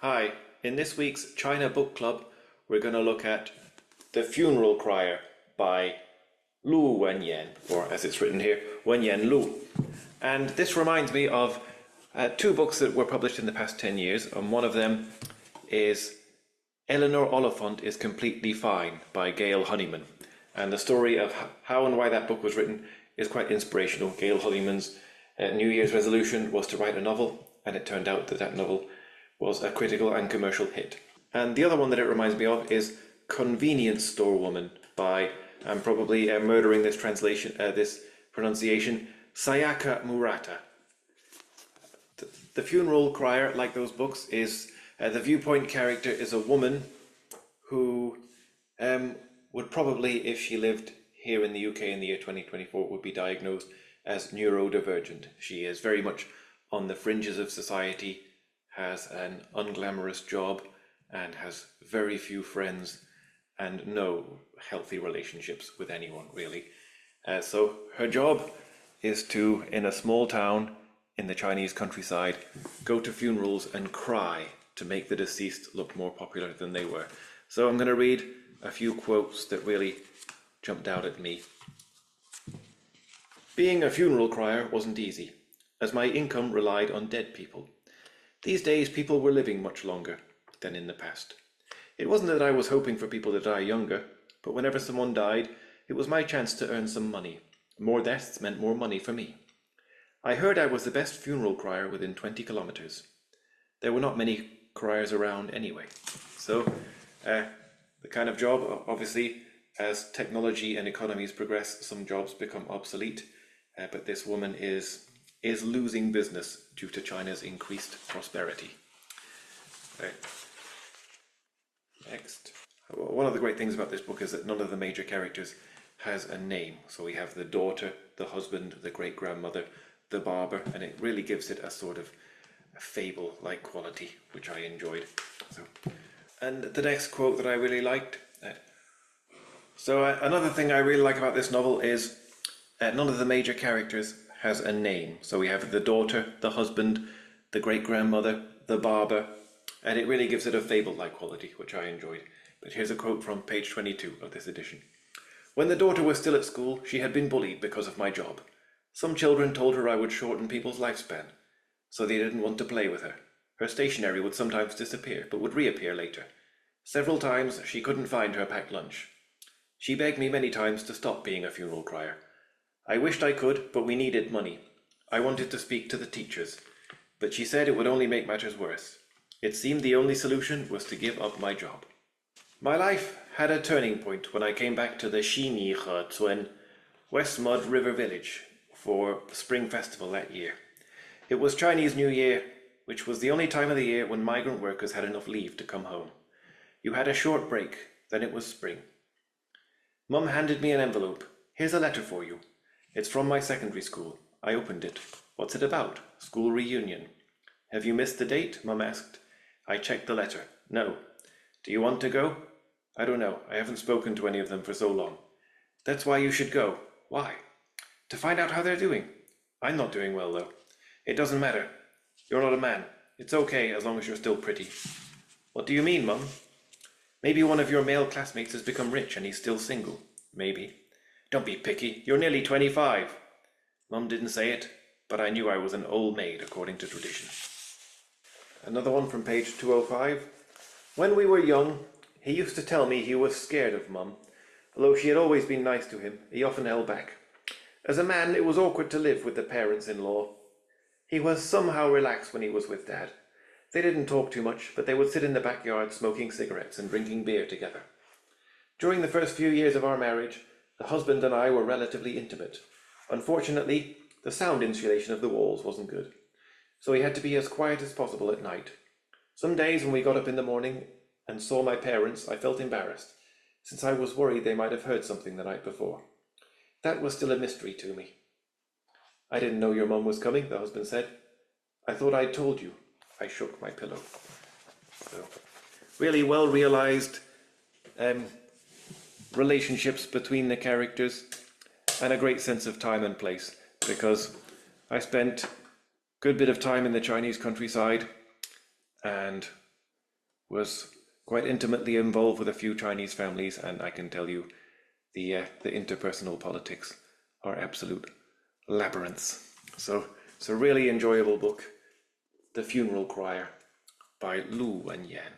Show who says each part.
Speaker 1: Hi, in this week's China Book Club, we're going to look at The Funeral Crier by Wenyan, or as it's written here, Wenyan Lu. And this reminds me of two books that were published in the past 10 years, and one of them is Eleanor Oliphant is Completely Fine by Gail Honeyman. And the story of how and why that book was written is quite inspirational. Gail Honeyman's New Year's resolution was to write a novel, and it turned out that that novel was a critical and commercial hit. And the other one that it reminds me of is Convenience Store Woman by, I'm probably murdering this pronunciation, Sayaka Murata. The Funeral Crier, like those books, is the viewpoint character is a woman who would probably, if she lived here in the UK in the year 2024, would be diagnosed as neurodivergent. She is very much on the fringes of society, has an unglamorous job, and has very few friends and no healthy relationships with anyone, really. So her job is to, in a small town in the Chinese countryside, go to funerals and cry to make the deceased look more popular than they were. So I'm going to read a few quotes that really jumped out at me. Being a funeral crier wasn't easy, as my income relied on dead people. These days, people were living much longer than in the past. It wasn't that I was hoping for people to die younger, but whenever someone died, it was my chance to earn some money. More deaths meant more money for me. I heard I was the best funeral crier within 20 kilometers. There were not many criers around anyway. So, the kind of job, obviously, as technology and economies progress, some jobs become obsolete, but this woman is losing business due to China's increased prosperity. Right. Next. One of the great things about this book is that none of the major characters has a name. So we have the daughter, the husband, the great-grandmother, the barber, and it really gives it a sort of a fable-like quality, which I enjoyed. And the next quote that I really liked. Another thing I really like about this novel is none of the major characters has a name. So we have the daughter, the husband, the great-grandmother, the barber, and it really gives it a fable-like quality, which I enjoyed. But here's a quote from page 22 of this edition. When the daughter was still at school, she had been bullied because of my job. Some children told her I would shorten people's lifespan, so they didn't want to play with her. Her stationery would sometimes disappear, but would reappear later. Several times she couldn't find her packed lunch. She begged me many times to stop being a funeral crier. I wished I could, but we needed money. I wanted to speak to the teachers, but she said it would only make matters worse. It seemed the only solution was to give up my job. My life had a turning point when I came back to the Xinyi West Mud River Village, for Spring Festival that year. It was Chinese New Year, which was the only time of the year when migrant workers had enough leave to come home. You had a short break, then it was spring. Mum handed me an envelope. Here's a letter for you. It's from my secondary school. I opened it. What's it about? School reunion. Have you missed the date? Mum asked. I checked the letter. No. Do you want to go? I don't know. I haven't spoken to any of them for so long. That's why you should go. Why? To find out how they're doing. I'm not doing well, though. It doesn't matter. You're not a man. It's okay as long as you're still pretty. What do you mean, Mum? Maybe one of your male classmates has become rich and he's still single. Maybe. Don't be picky. You're nearly 25. Mum didn't say it, but I knew I was an old maid according to tradition. Another one from page 205. When we were young, he used to tell me he was scared of Mum. Although she had always been nice to him, he often held back. As a man, it was awkward to live with the parents-in-law. He was somehow relaxed when he was with Dad. They didn't talk too much, but they would sit in the backyard smoking cigarettes and drinking beer together. During the first few years of our marriage, the husband and I were relatively intimate. Unfortunately, the sound insulation of the walls wasn't good, so he had to be as quiet as possible at night. Some days when we got up in the morning and saw my parents, I felt embarrassed, since I was worried they might have heard something the night before. That was still a mystery to me. I didn't know your mum was coming, the husband said. I thought I'd told you. I shook my pillow. So, really well realized relationships between the characters, and a great sense of time and place, because I spent a good bit of time in the Chinese countryside, and was quite intimately involved with a few Chinese families, and I can tell you the interpersonal politics are absolute labyrinths. So it's a really enjoyable book, The Funeral Crier by Wenyan.